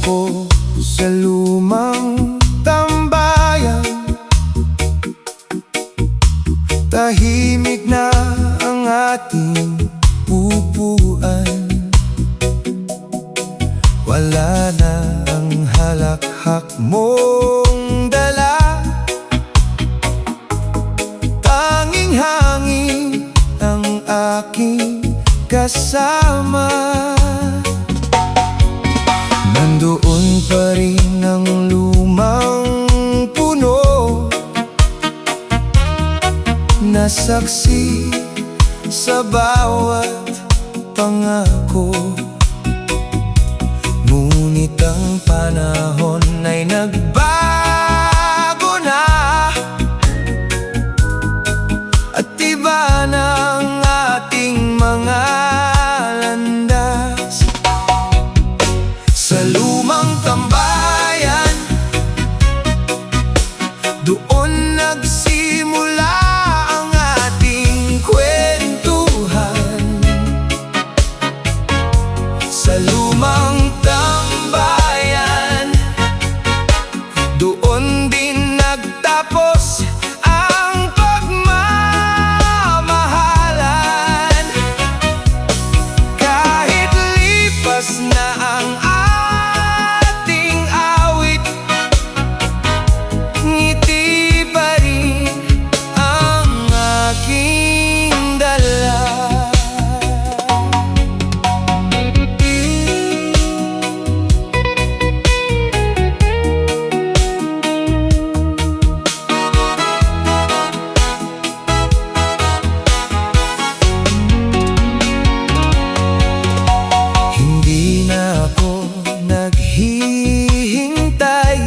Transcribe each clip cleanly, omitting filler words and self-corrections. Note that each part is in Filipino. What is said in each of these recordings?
ako sa lumang tambayan. Tahimik na ang ating upuan. Wala na ang halakhak mong dala. Tanging hangin ang aking kasama. Nandoon pa rin ang lumang puno, nasaksi sa bawat pangako. Ngunit ang panahon ay nagbago na, at iba na ang ating mga landas. Sa lumang tambayan, doon nagsimula ang ating kwentuhan. Sa lumang tambayan, doon din nagtapos ang pagmamahalan. Kahit lipas na ang ating awit, ngiti pa rin ang aking dala. Hindi na ako naghihintay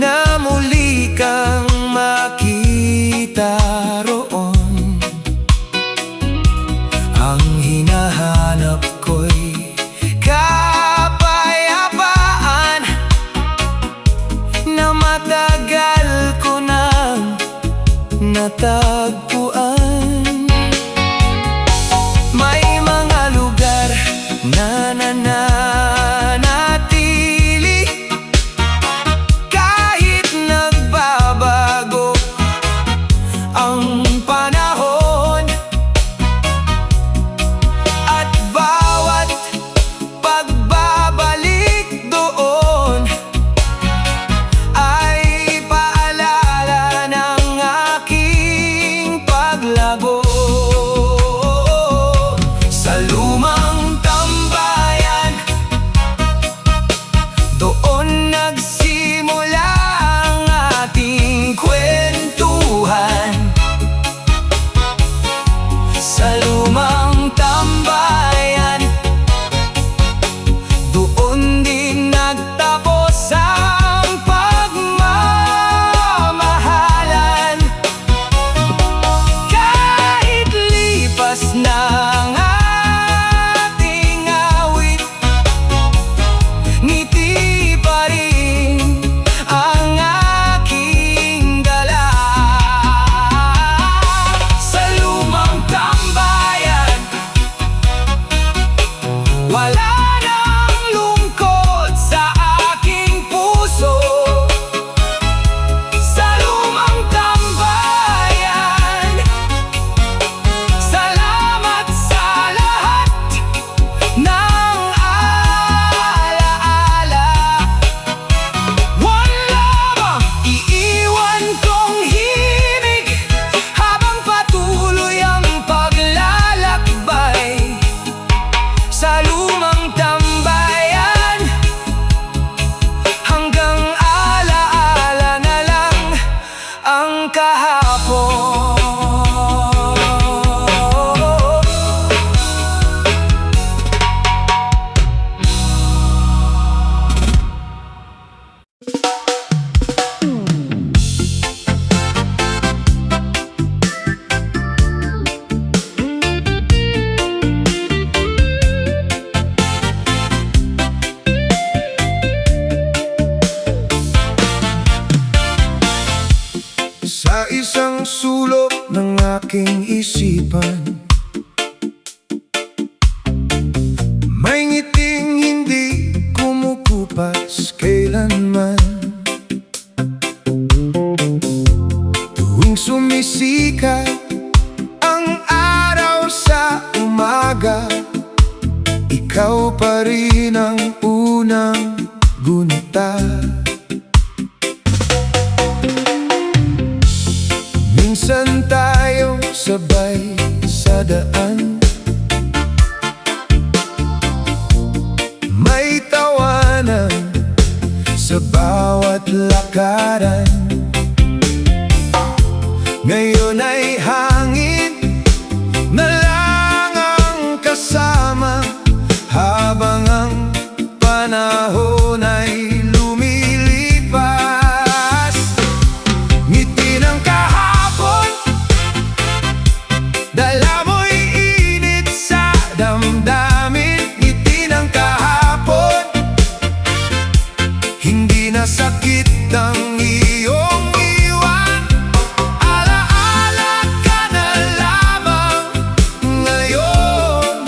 na muli kang makita roon. Ang hinahanap ko'y kapayapaan na matagal ko nang natagpuan. May mga lugar na nananatili kahit nagbabago ang panahon, at bawat pagbabalik doon ay paalala ng aking paglago. Sa lumang tambayan, doon nagsimula ang ating kwentuhan. Sa lumang tambayan, doon din nagtapos ang pagmamahalan. Kahit lipas na ang ating awit, ngiti pa rin ang aking dala. Sa lumang tambayan, wala nang lungkot sa aking puso. Sa lumang tambayan, salamat sa lahat ng alaala. Wala bang iiwan kong himig habang patuloy ang paglalakbay. Sa lumang tambayan, hanggang alaala na lang ang kahapon. Sa isang sulok ng aking isipan, may ngiting ikaw pa rin ang unang gunita. Minsan tayong sabay sa daan, may tawanan sa bawat lakaran. Ngayon ay hangin na lang ang kasama, habang ang panahon ay lumilipas. Ngiti ng kahapon, dala mo'y init sa damdamin. Ngiti ng kahapon, hindi na sakit ang iyong iwan. Alaala ka na lamang ngayon,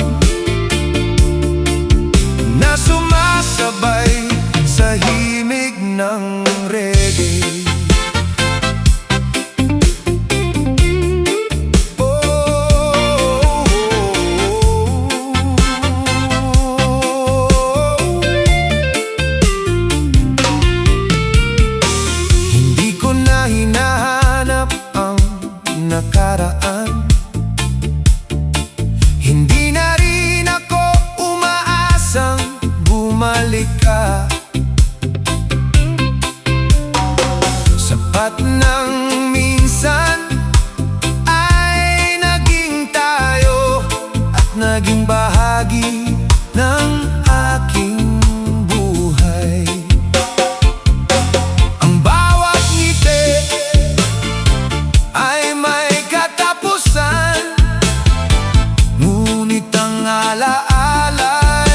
na sumasabay sa himig ng reggae. Nakaraan, hindi na rin ako umaasang bumalik ka. Sapat ng minsan ay naging tayo at naging bahagi ng aking buhay. Ang bawat ngiti ay may katapusan, ngunit ang alaala'y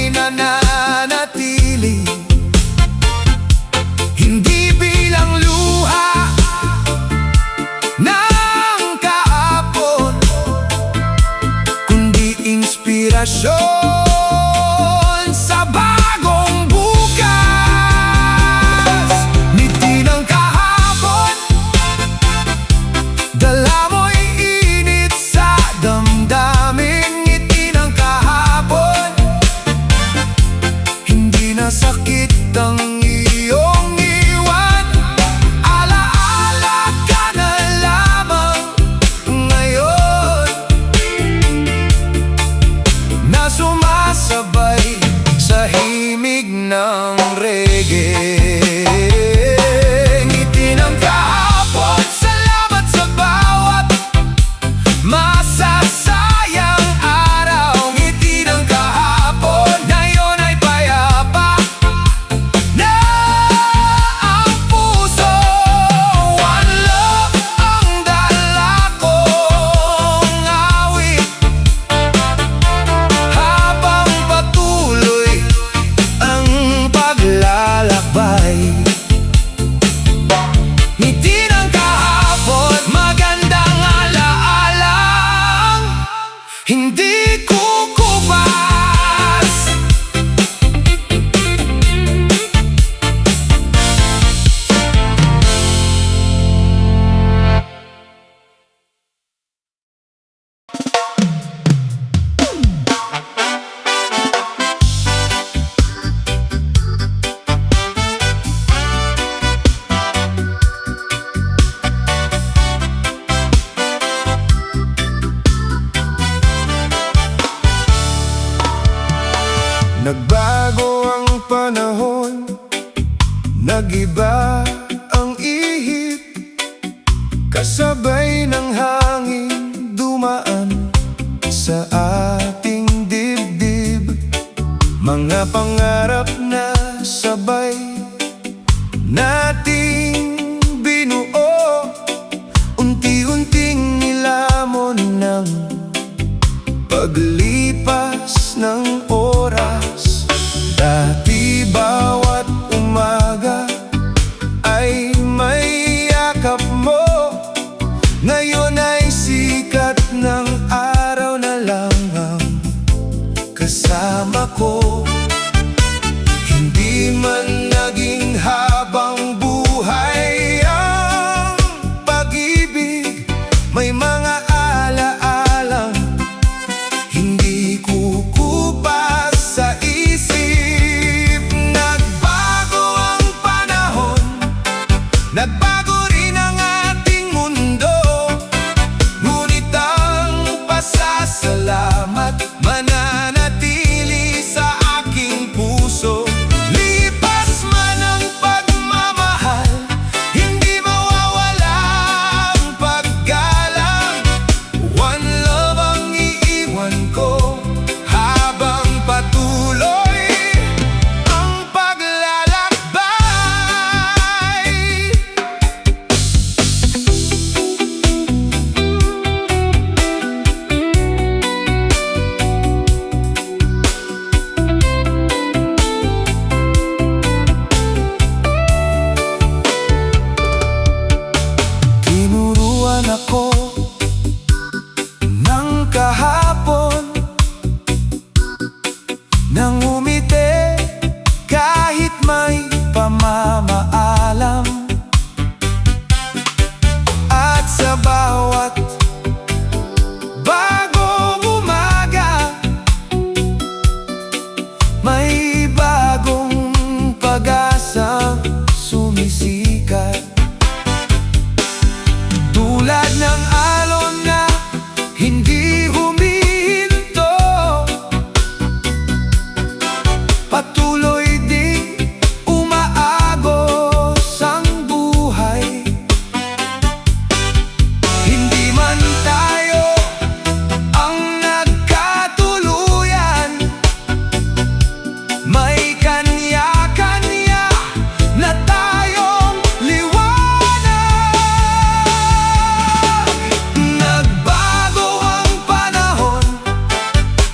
nananatili. Hindi bilang luha ng kahapon, kundi inspirasyon sa bagong bukas. Ngiti ng kahapon, dala mo'y init sa damdamin. Ngiti ng kahapon, hindi na sakit ang iyong iwan. Alaala ka na lamang ngayon, na sumasabay sa himig ng reggae. Ngiti ng kahapon, salamat sa bawat masasayang araw. Ngiti ng kahapon, ngayon ay payapa na ang puso. One love ang dala kong awit, habang patuloy ang paglalakbay. Ngiti ng kahapon, magandang alaalang hindi kukupas. Nagbago ang panahon, nagiba ang ihip, kasabay ng hangin dumaan sa ating dibdib. Mga pangarap na sabay nating binuo, unti-unting nilamon ng paglipas ng oras. Dati bawat umaga ay may yakap mo, ngayon ay sikat ng araw na lang ang kasama ko. at mananatili sa aking puso. Lipas man ang pagmamahal, hindi mawawala ang paggalang. One love ang iiwan ko habang patuloy ang paglalakbay. Tinuruan ako ng kahapon nang umiti kahit may pamamaalam. At sa bawat bagong umaga, may bagong pag-asang sumisikat. Tulad ng alon na hindi humihinto, patuloy ding umaagos ang buhay. Hindi man tayo ang nagkatuluyan, may kanya-kanya na tayong liwanag. Nagbago ang panahon,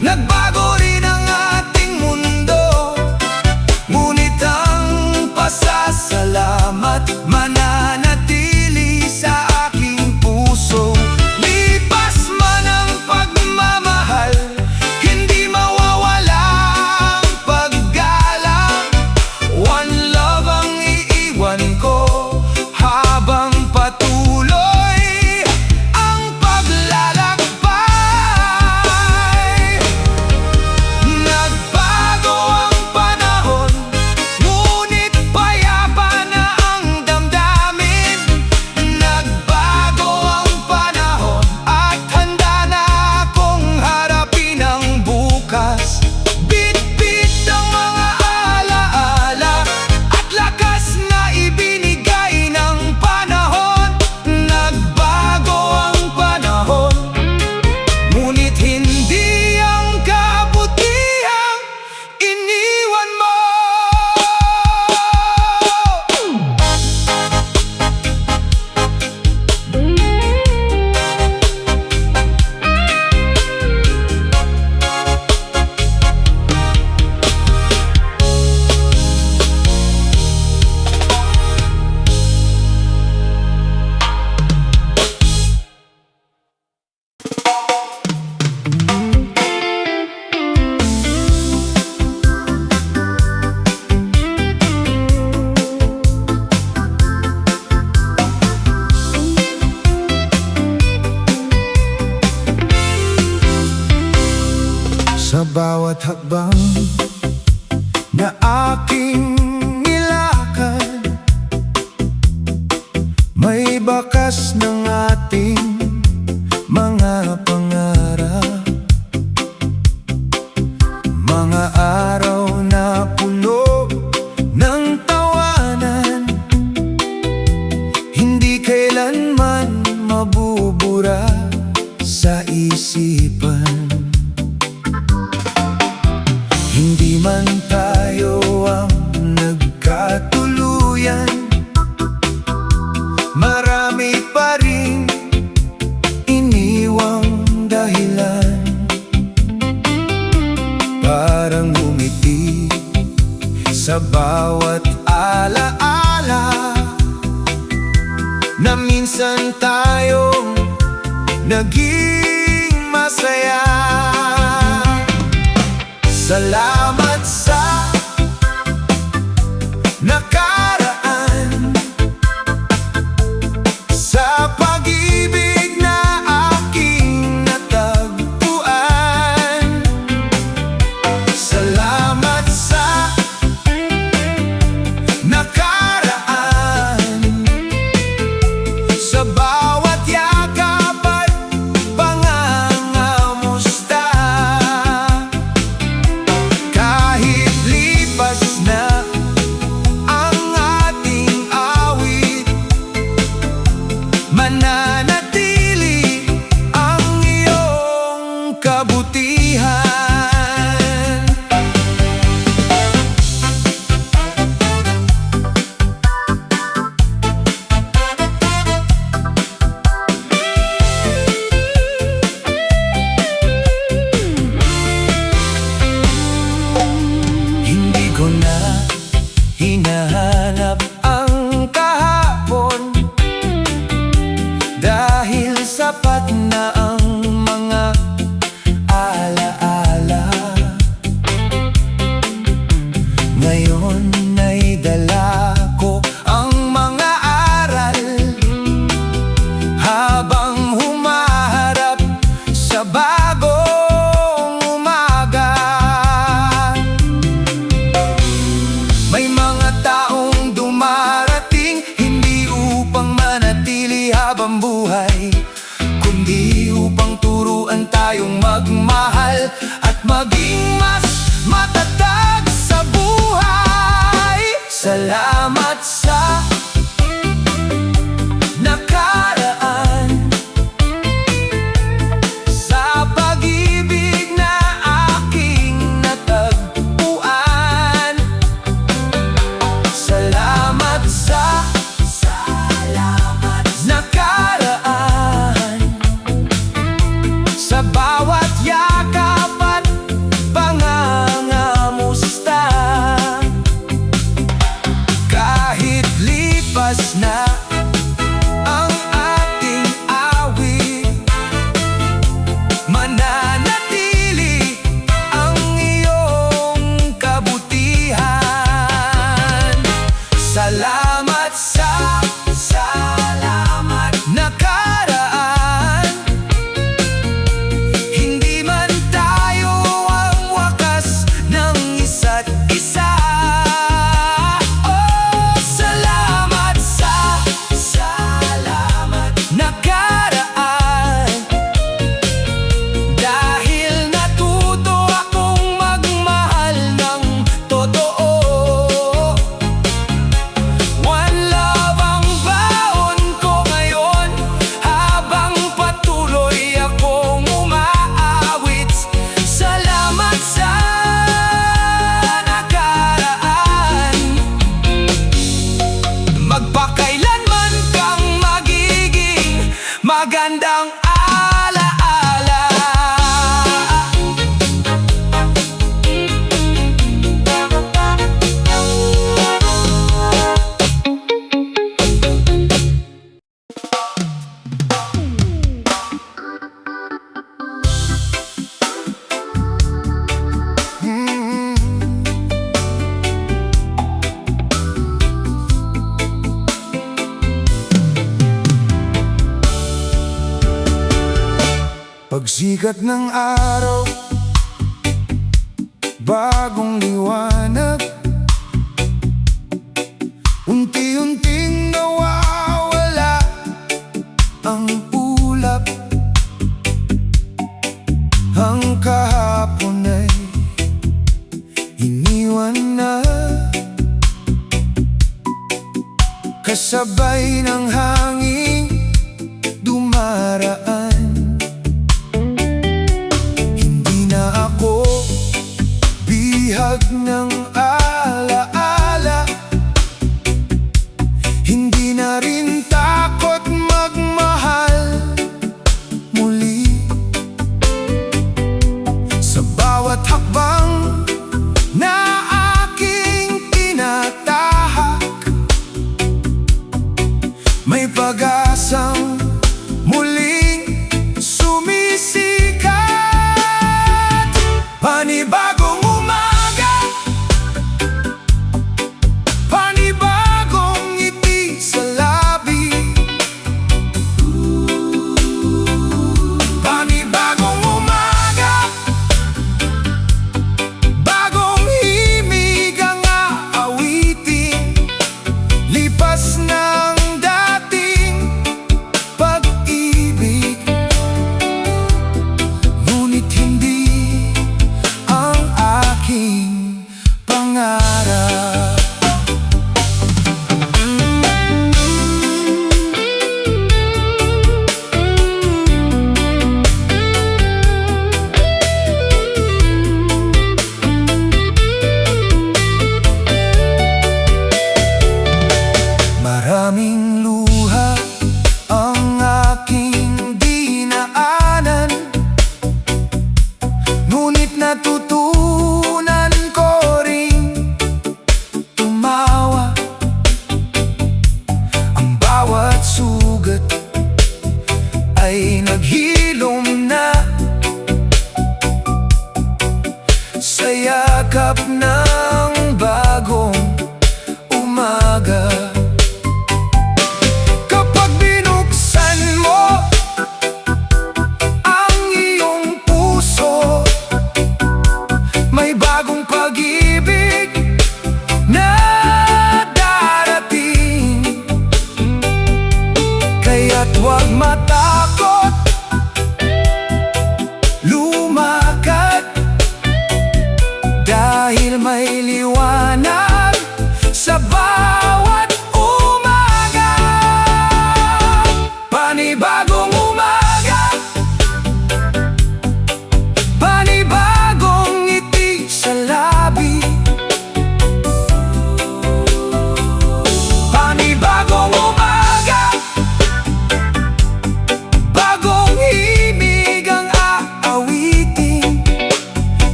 nagbago rin ang ating mundo, ngunit ang pasasalamat mananatili sa aking puso. Lipas man ang pagmamahal, hindi mawawala ang paggalang. One love ang iiwan ko habang patuloy ang paglalakbay. Nagbago ang panahon, ngunit payapa na ang damdamin. Nagbago ang panahon at handa na akong harapin ang bukas. Bitbit ang mga alaala at lakas na ibinigay ng panahon. Nagbago ang panahon, ngunit hindi ang kabutihang iniwan mo. Sa bawat hakbang na aking nilakad, may bakas ng ating mga pangarap. Mga araw na puno ng tawanan, hindi kailanman mabubura sa isipan. Hindi man tayo ang nagkatuluyan, marami pa rin iniwang dahilan. Parang ngumiti sa bawat alaala na minsan tayong naging masaya. Salamat sa nakaraan, sa pag-ibig na aking natagpuan. Salamat sa nakaraan, sa bawat yakap at pangangamusta. kabutihan. Hindi ko na hinahanap ang kahapon, dahil sapat na ang mga alaala. Ngayon ay dala ko ang mga aral, habang humaharap sa bagong umaga. May mga taong dumarating, hindi upang manatili habang buhay, kundi upang turuan tayong magmahal at maging mas matatag sa buhay. Salamat sa nakaraan, sa pag-ibig na aking natagpuan. Salamat sa nakaraan, sa bawat yakap at pangangamusta. Kahit lipas na ang ating awit, mananatili ang iyong kabutihan. Salamat sa nakaraan, hindi man tayo ang wakas ng isa't isa. Oh, salamat sa nakaraan, dahil natuto akong magmahal ng totoo. One love ang baon ko ngayon, habang patuloy akong umaawit. Salamat sa nakaraan, magpakailanman kang magiging magandang alaala. Pagsikat ng araw, bagong liwanag, unti-unting nawawala ang ulap. Ang kahapon ay iniwan na, kasabay ng hangin dumaraan. Hindi na ako bihag ng alaala, hindi na rin takot magmahal muli. Sa bawat hakbang na aking tinatahak, may pag-asang muling sumisikat. Panibagong umaga, panibagong ngiti sa labi, panibagong umaga, bagong himig ang aawitin. Lipas ng dating pag-ibig, ngunit hindi ang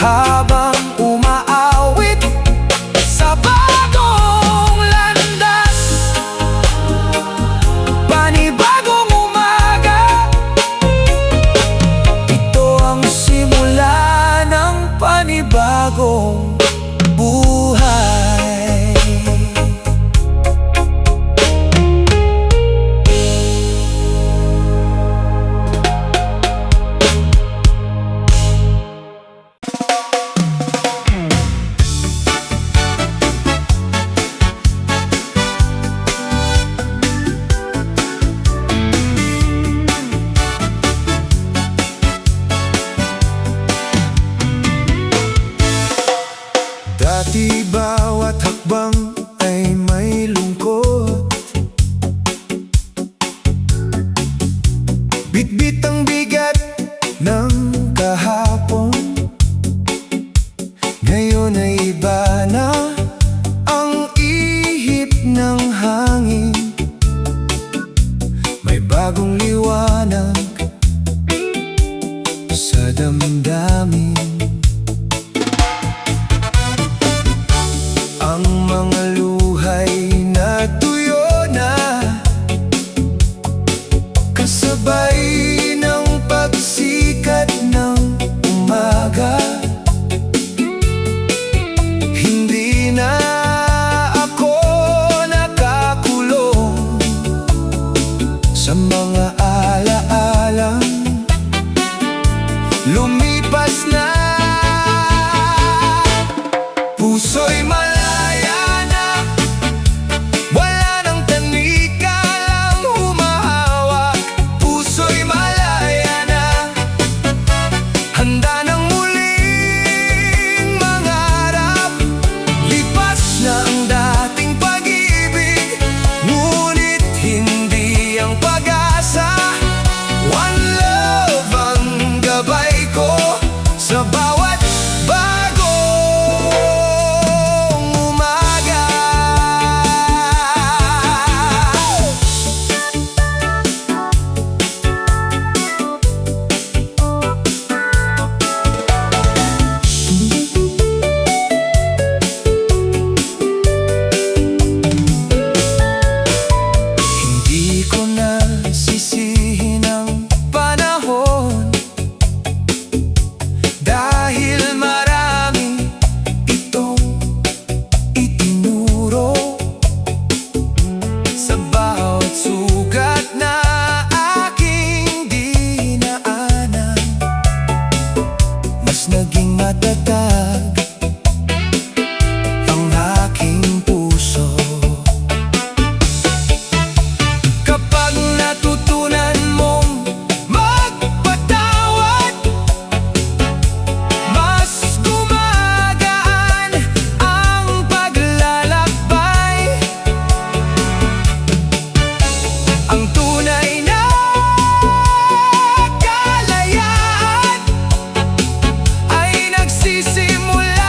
habang umaawit sa bagong landas. Panibagong umaga, ito ang simula ng panibagong buhay. Dati bawat hakbang ay may lungkot, bitbit ang bigat ng kahapon. Ngayon ay iba na ang ihip ng hangin, may bagong liwanag sa damdamin. Ang mga luhay na tuyo na, kasabay ng pagsikat ng umaga. Hindi na ako nakakulong sa mga alaalang lumipas na. Puso'y malaya na, wala nang tanika lang humahawak. Puso'y malaya na, handa nang muling mangarap. Lipas na ang dating pag-ibig, ngunit hindi ang pag-asa. One love ang gabay ko sa bawat naging matatag ang aking puso. Kapag natutunan mong magpatawad, mas gumagaan ang paglalakbay. Ang tunay na kalayaan ay nagsisimula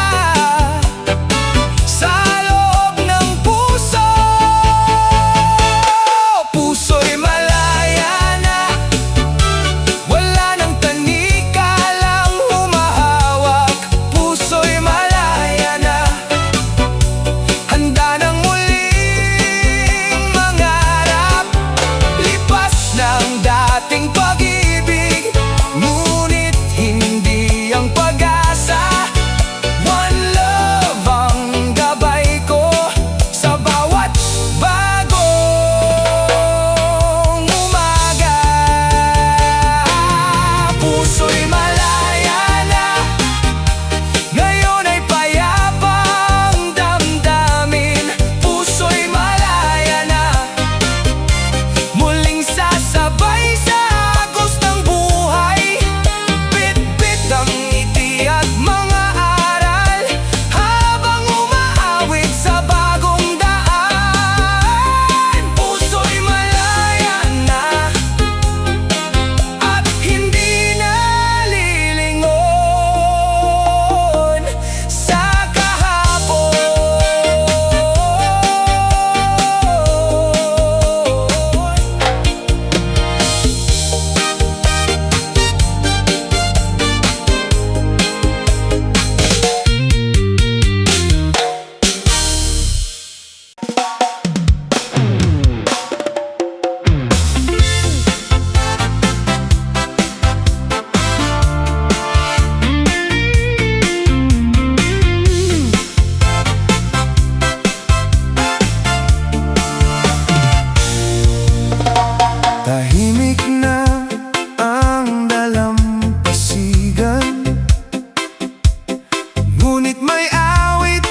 ngunit may awit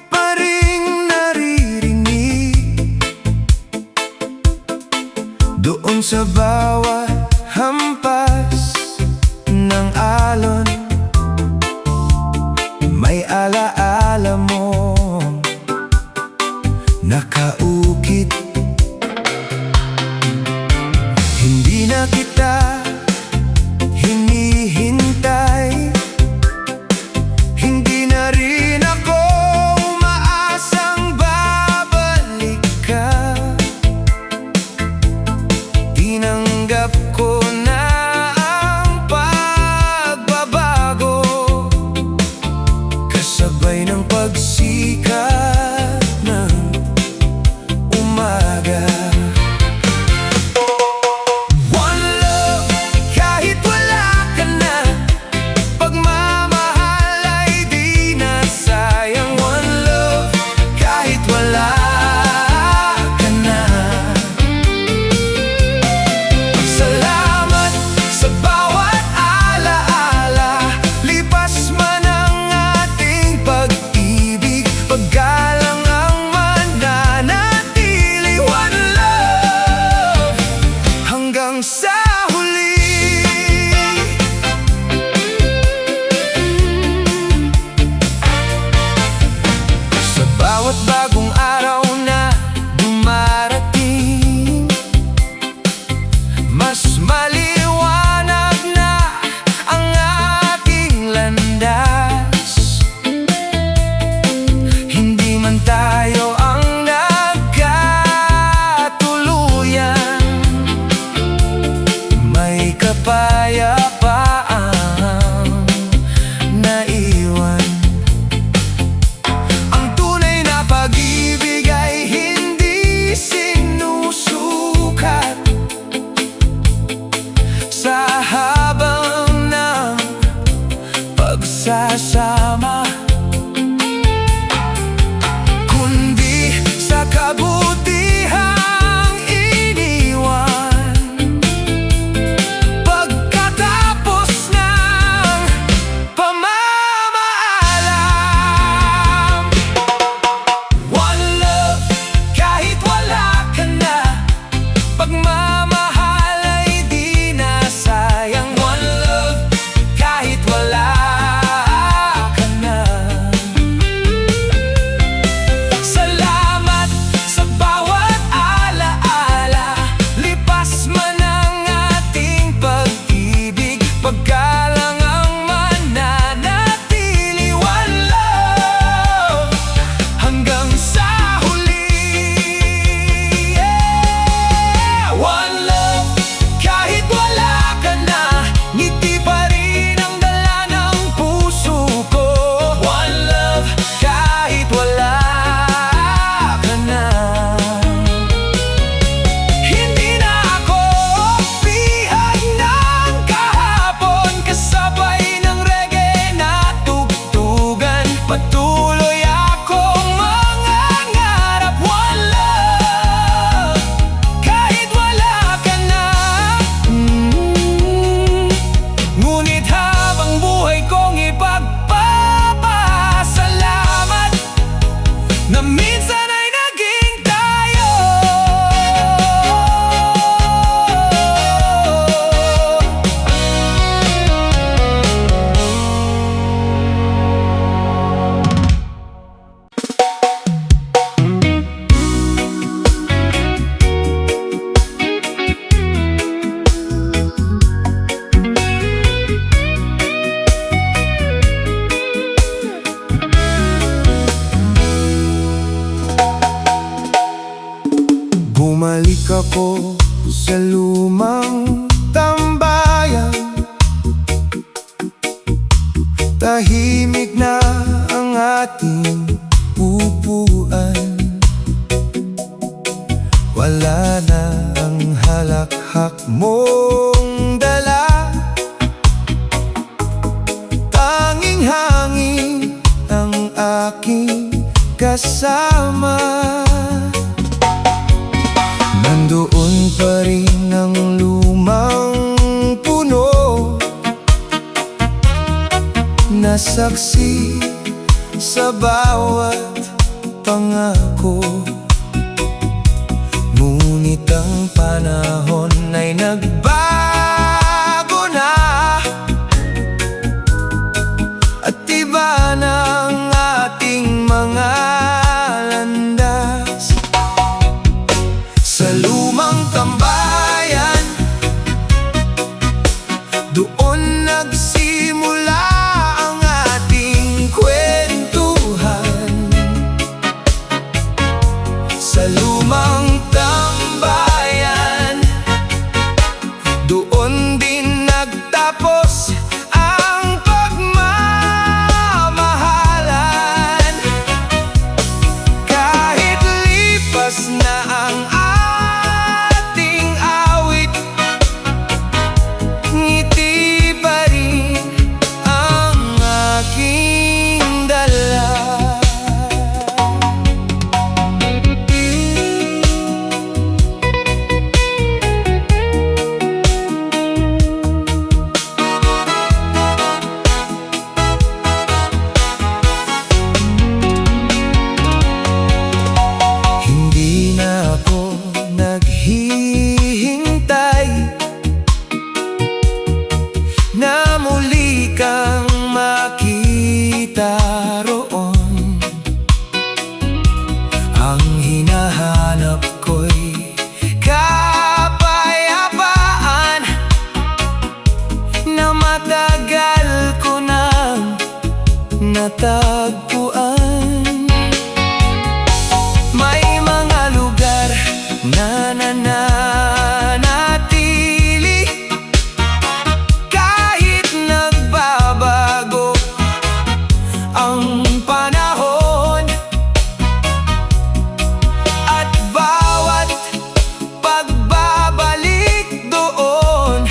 pa ring naririnig doon sa bawat hampas ng alon. May alaala mo nakaukit. Hindi na kita hinihintay, hindi na rin ako umaasang babalik ka. Tinanggap ko na ang pagbabago, kasabay ng pagsikat ng umaga. One love, kahit wala ka na, pagmamahal ay di na sayang. One love, kahit wala ka na. Salamat sa bawat alaala, lipas man ang ating pag-ibig, paggalang ang mananatili. One love, hanggang sa huli. Sa bawat bagong araw na dumarating, mas maliwanag na ang ating landas. Hindi man tayo ang nagkatuluyan, may kapayapaang naiwan. Ang tunay na pag-ibig ay hindi sinusukat sa habang ng pagsasama, kundi sa kabutihang iniwan pagkatapos ng pamamaalam. One love, kahit wala ka na, pagmamahal ay di na sayang. One love, kahit wala ka na. Salamat sa bawat alaala, lipas man ang ating pag-ibig, paggalang ang mananatili. One love, hanggang sa huli. Yeah! One love, kahit wala ka na, ngiti pa rin ang dala ng puso ko. One love, kahit wala ka na. Hindi na ako bihag ng kahapon, kasabay ng reggae na tugtugan. Patuloy akong mangangarap. One love, kahit wala ka na. Ngunit habang buhay kong ipagpapasalamat na minsan ay naging tayo. Bumalik ako sa lumang tambayan, tahimik na ang ating upuan. Wala na ang halakhak mong dala, tanging hangin ang aking kasama. Nandoon pa rin ang lumang puno na saksi sa bawat pangako. Ngunit ang panahon ay nagbago na, at iba ng ating mga landas. Sa lumang tambayan, doon nagsimula ang ating kwentuhan. Sa lumang tambayan, doon din nagtapos ang pagmamahalan. Kahit lipas na ang ating awit, ngiti pa rin ang aking dala. Hindi na ako naghihintay na muli kang makita roon. Ang hinahanap ko'y kapayapaan na matagal ko nang natagpuan. May mga lugar na nananatili kahit nagbabago ang panahon, at bawat pagbabalik doon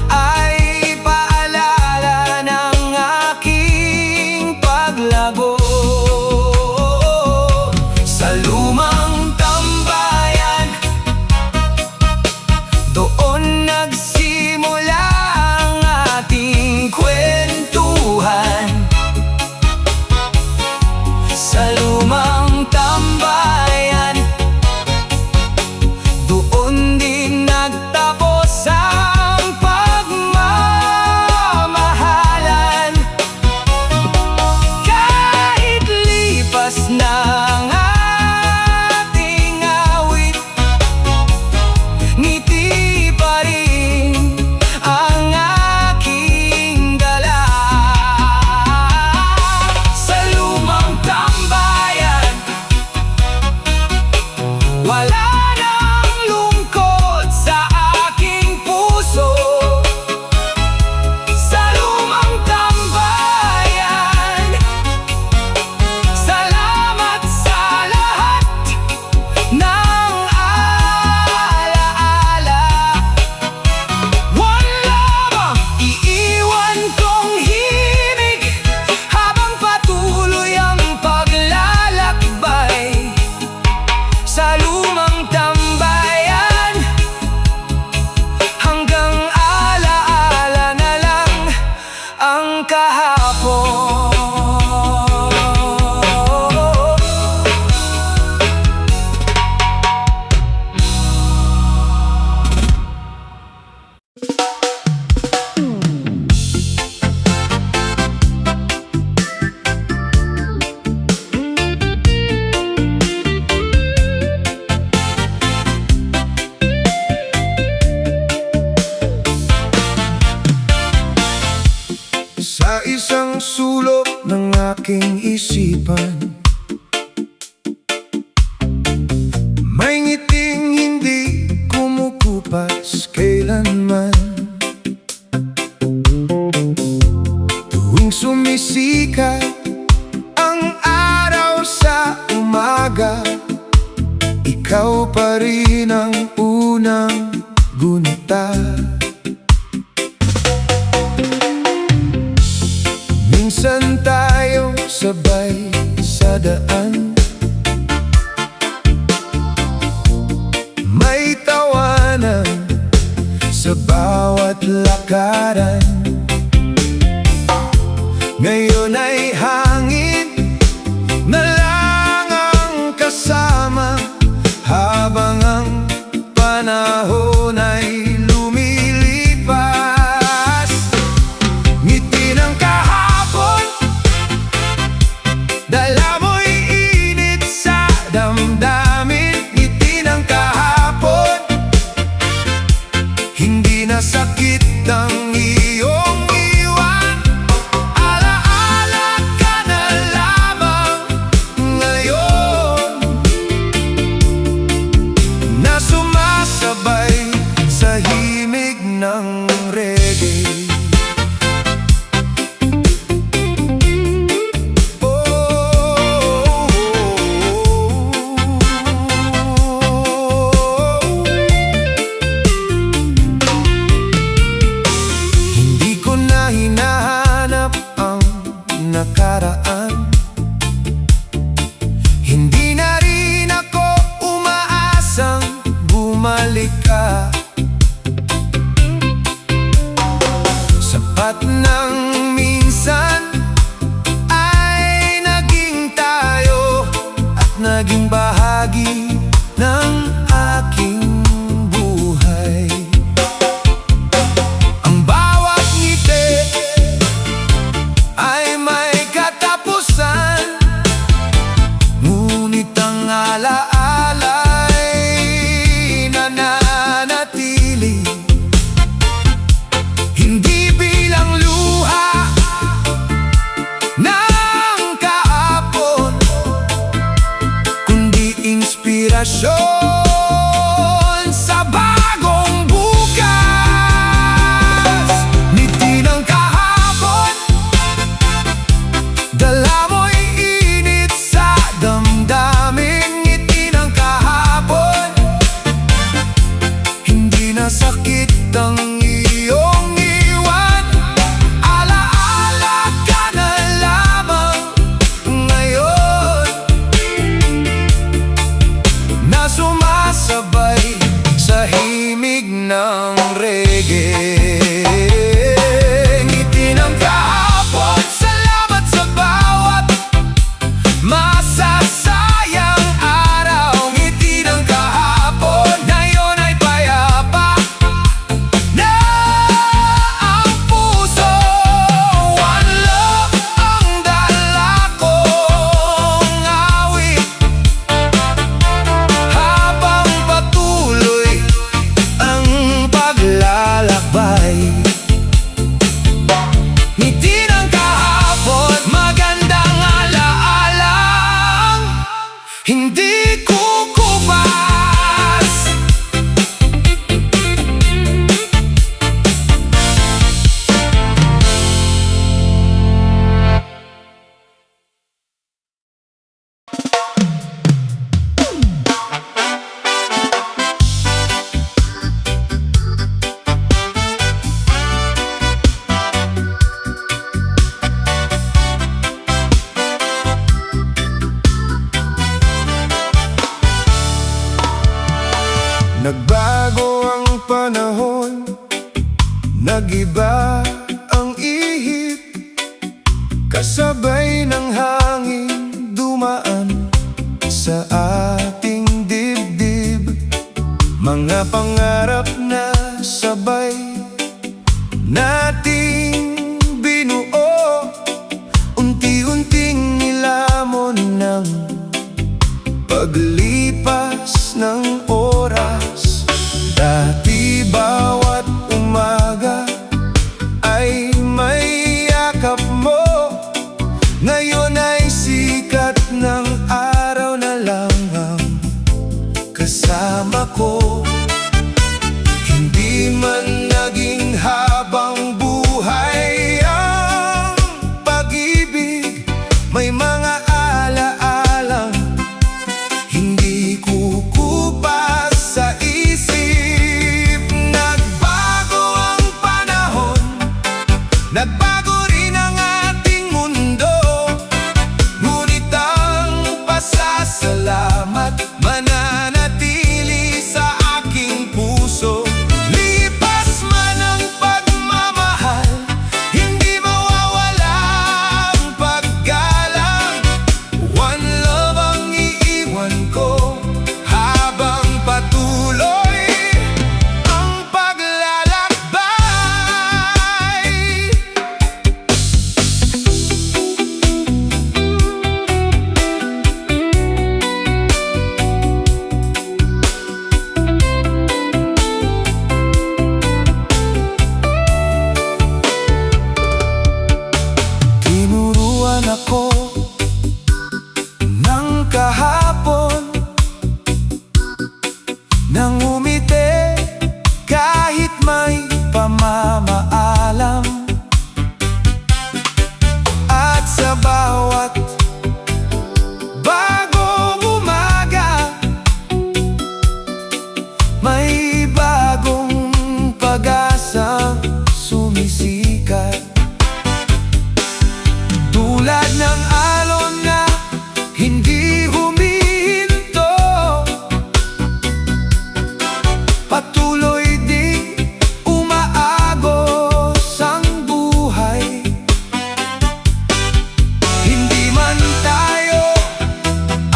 ay paalala ng aking paglago. Sa lumang tambayan, doon nagsimula ang ating kwentuhan. Sa lumang tambayan, doon din nagtapos ang pagmamahalan. Kahit lipas na ang ating awit, ngiti pa rin ang aking dala. Sa lumang tambayan, wala nang lungkot sa aking puso. Sa lumang tambayan, salamat sa lahat ng alaala. One love ang iiwan kong himig habang patuloy ang paglalakbay. Sa lumang tambayan, hanggang alaala na lang ang kahapon. Sa isang sulok ng aking isipan, may ngiting hindi kumukupas kailanman. Tuwing sumisikat ang araw sa umaga, ikaw pa rin ang unang gunita. Minsan tayo sabay sa daan, may tawanan sa bawat lakaran. Ngayon ay magkasama habang ang panahon ay lumilipas. Ngiti ng kahapon, dala mo'y init sa damdamin. Ngiti ng kahapon, hindi na sakit ang iyong iwan. Alaala ka na lamang ngayon, na sumasabay sa himig ng reggae. Nakaraan, hindi na rin ako umaasang bumalik ka. Sapat ng minsan ay naging tayo at naging bahagi ng aking buhay. Ang bawat ngiti ay may katapusan, ngunit ang alaala'y nananatili. Hindi bilang luha ng kahapon, kundi inspirasyon sa bagong bukas. Ngiti ng kahapon, dala mo'y init sa damdamin. Ngiti ng kahapon, hindi na sakit ang iyong iwan. Alaala ka na lamang ngayon, na sumasabay sa himig ng reggae. Ngiti ng kahapon, salamat sa bawat masasayang araw. Ngiti ng kahapon, ngayon ay payapa na ang puso. One love ang dala kong awit, habang patuloy ang paglalakbay. Ngiti ng kahapon, magandang alaalang hindi kukupas. Nagbago ang panahon, nagiba ang ihip, kasabay ng hangin dumaan sa ating dibdib. Mga pangarap na sabay nating binuo, unti-unting nilamon ng paglipas ng oras. Dati bawat umaga ay may yakap mo, ngayon ay sikat ng araw na lang ang kasama ko. Hindi man naging habang buhay ang pag-ibig, may mga alaalang hindi kukupas sa isip. Nagbago ang panahon, nagbago rin ang ating mundo. ako ng kahapon nang umiti kahit may pamamaalam. At sa bawat bagong umaga may bagong pag-asang sumisikat. Tulad ng alon na hindi humihinto, patuloy ding umaagos ang buhay. Hindi man tayo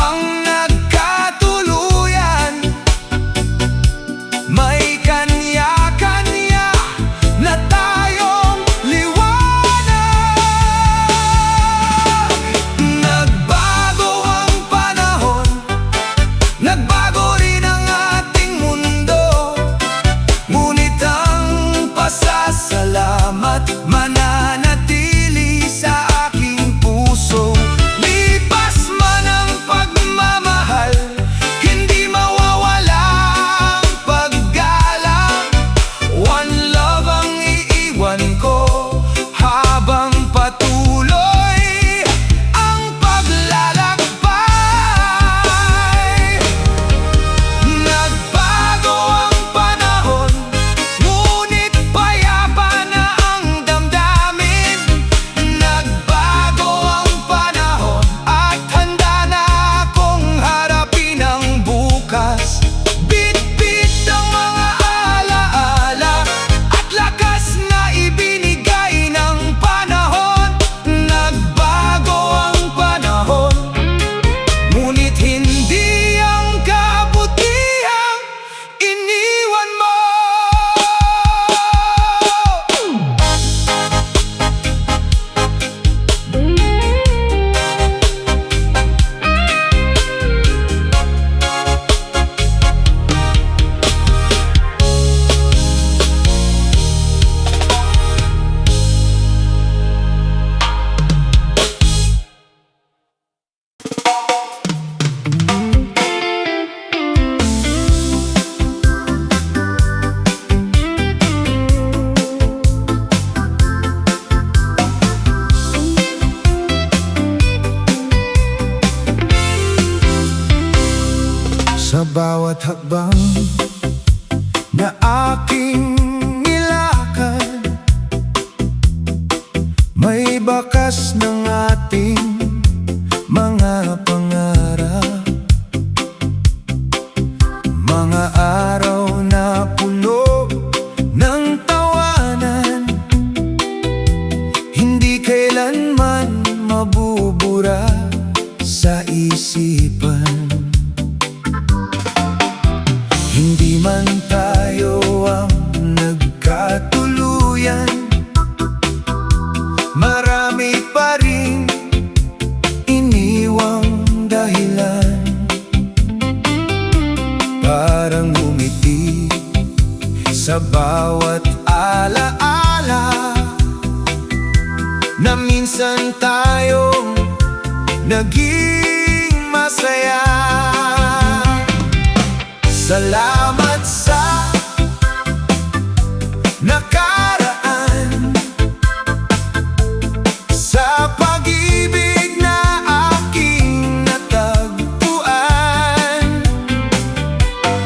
ang nagkatuluyan, may kanya-kanya na tayong liwanag. Nagbago ang panahon, nagbago rin ang ating mundo, ngunit ang pasasalamat mananatili sa aking puso. Lipas man ang pagmamahal, hindi mawawala ang paggalang. One love ang iiwan ko habang patuloy ang paglalakbay. Nagbago ang panahon, ngunit payapa na ang damdamin. Nagbago ang panahon at handa na akong harapin ang bukas. Bitbit ang mga alaala at lakas na ibinigay ng panahon. Nagbago ang panahon, ngunit hindi ang kabutihang iniwan mo. Sa bawat hakbang na aking nilakad, may bakas ng ating mga pangarap. Mga araw na puno ng tawanan, hindi kailanman mabubura sa isipan. Hindi man tayo ang nagkatuluyan, marami pa rin iniwang dahilan. Parang ngumiti sa bawat alaala na minsan tayong naging masaya. Salamat sa nakaraan, sa pag-ibig na aking natagpuan.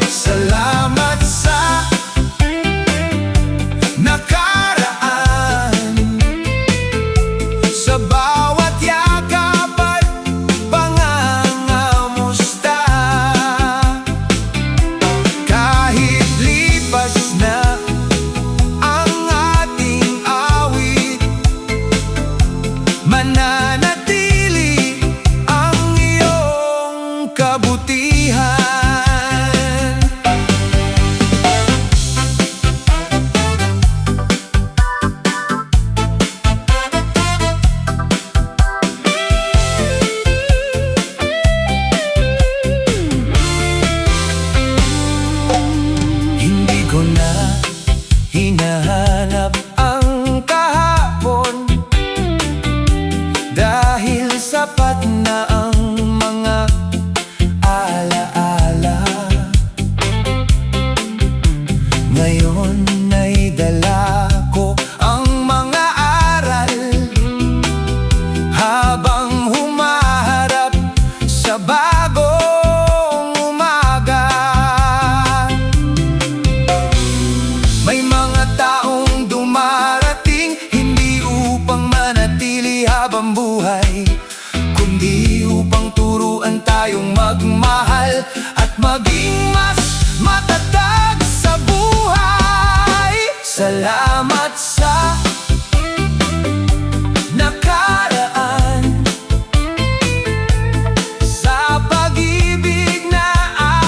Salamat sa nakaraan, sa bawat yakap at pangangamusta. sapat na ang mga alaala. Ngayon ay dala ko ang mga aral habang humaharap sa bagong umaga. May mga taong dumarating hindi upang manatili habang buhay, kundi upang turuan tayong magmahal at maging mas matatag sa buhay. Salamat sa nakaraan, sa pag-ibig na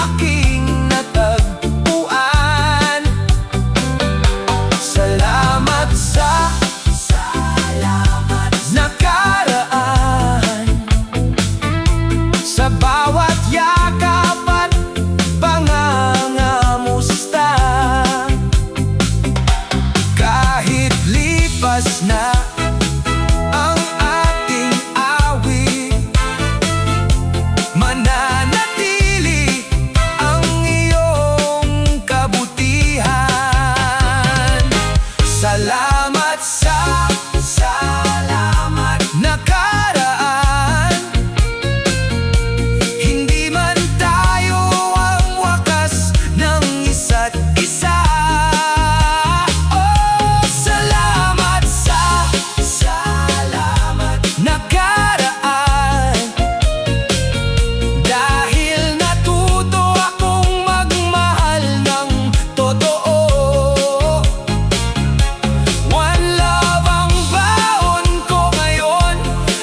aking natagpuan. Salamat sa nakaraan, sa bawat yakap at pangangamusta. Kahit lipas na ang ating awit, mananatili ang iyong kabutihan. Salamat sa nakaraan, hindi man tayo ang wakas ng isa't isa. Oh, salamat sa nakaraan, dahil natuto akong magmahal ng totoo. One love ang baon ko ngayon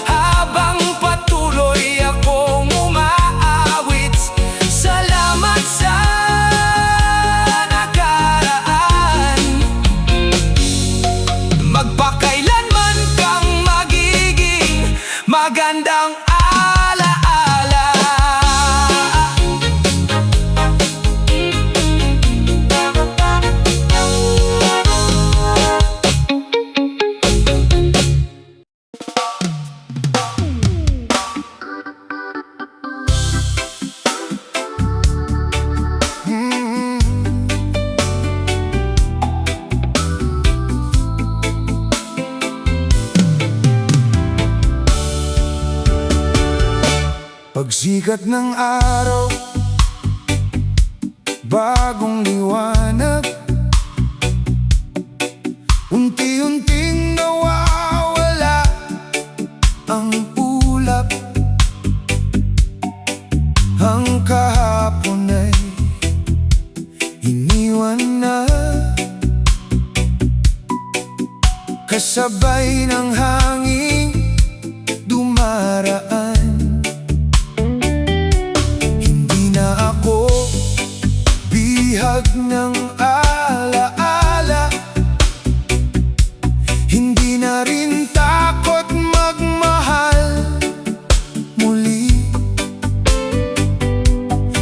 habang patuloy akong umaawit. Salamat sa nakaraan, magpakailanman kang magiging magandang alaala. Pagsikat ng araw, bagong liwanag, unti-unting nawawala ang ulap. Ang kahapon ay iniwan na, kasabay ng hangin dumaraan. Bihag ng alaala, hindi na rin takot magmahal muli.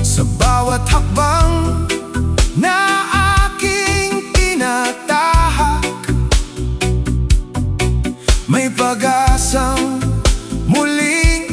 Sa bawat hakbang na aking tinatahak, may pag-asang muling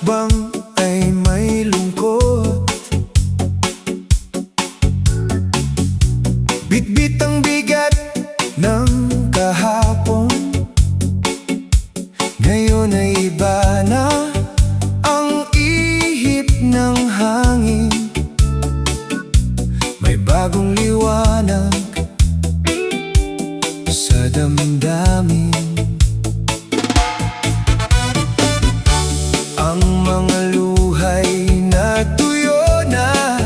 hakbang ay may lungkot. Bitbit ang bigat ng kahapon, ngayon ay iba na ang ihip ng hangin. May bagong liwanag sa damdamin. Ang mga luhay na tuyo na,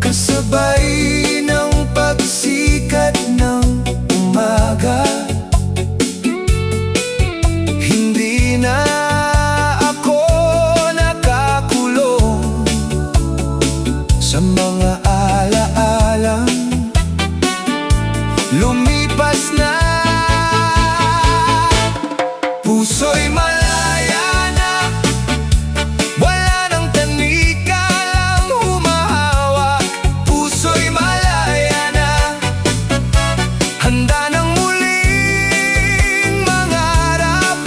kasabay ng pagsikat ng umaga. Hindi na ako nakakulong sa mga alaalang lumipas na. Puso'y malaya na, wala nang tanikalang humahawak. Puso'y malaya na, handa nang muling mangarap.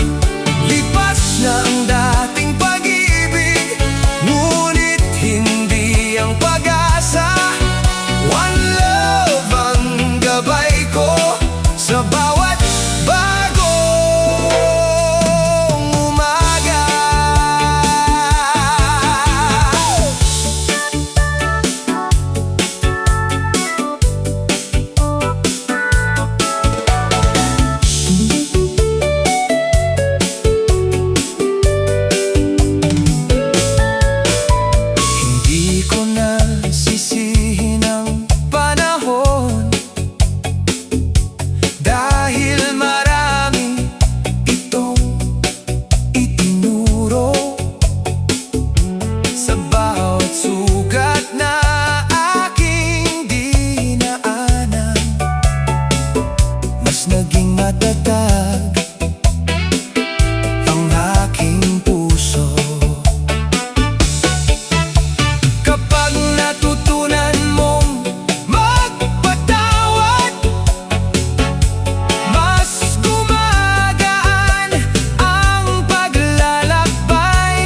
Lipas na ang dating pag-ibig, ngunit hindi ang pag-asa. One love ang gabay ko sa bawat bagong umaga. Hindi ko na sisihin ang panahon, dahil marami itong itinuro. Sa bawat sugat na aking dinaanan, mas naging matatag ang aking puso. Kapag natutunan mong magpatawad, mas gumagaan ang paglalakbay.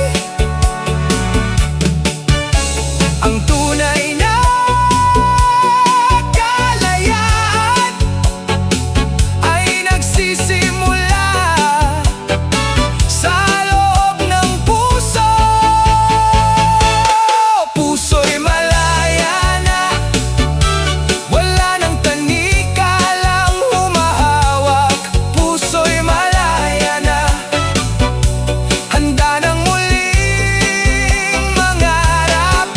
Ang tunay na kalayaan ay nagsisimula sa loob ng puso. Puso'y malaya na, wala nang tanikalang humahawak. Puso'y malaya na, handa nang muling mangarap.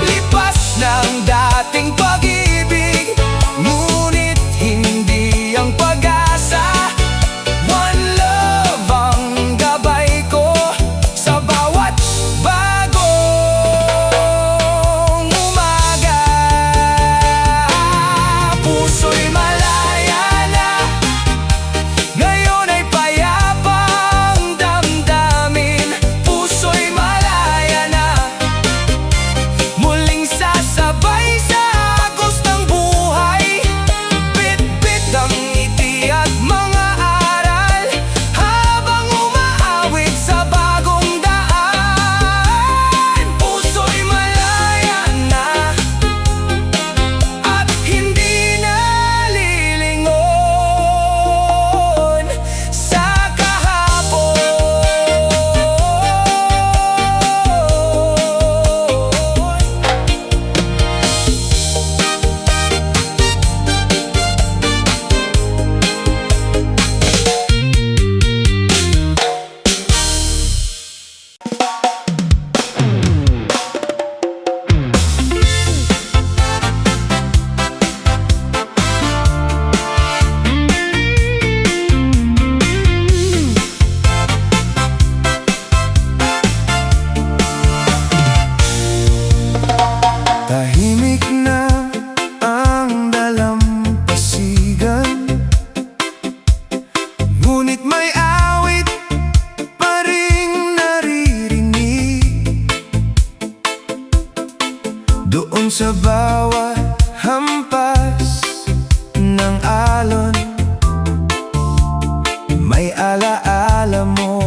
Lipas na ang dating pag-ibig, ngunit hindi ang pag-asa. One love ang gabay ko sa bawat bagong umaga. Puso'y malaya na, ngayon ay payapa ang damdamin. Puso'y malaya na, muling sasabay sa agos ng buhay. Bitbit ang ngiti at mga aral, habang umaawit sa bagong daan. Puso'y malaya na, at hindi nalilingon sa kahapon. Tahimik na ang dalampasigan, ngunit may awit pa ring naririnig. Doon sa bawat hampas ng alon, may alaala mo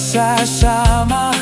magsasama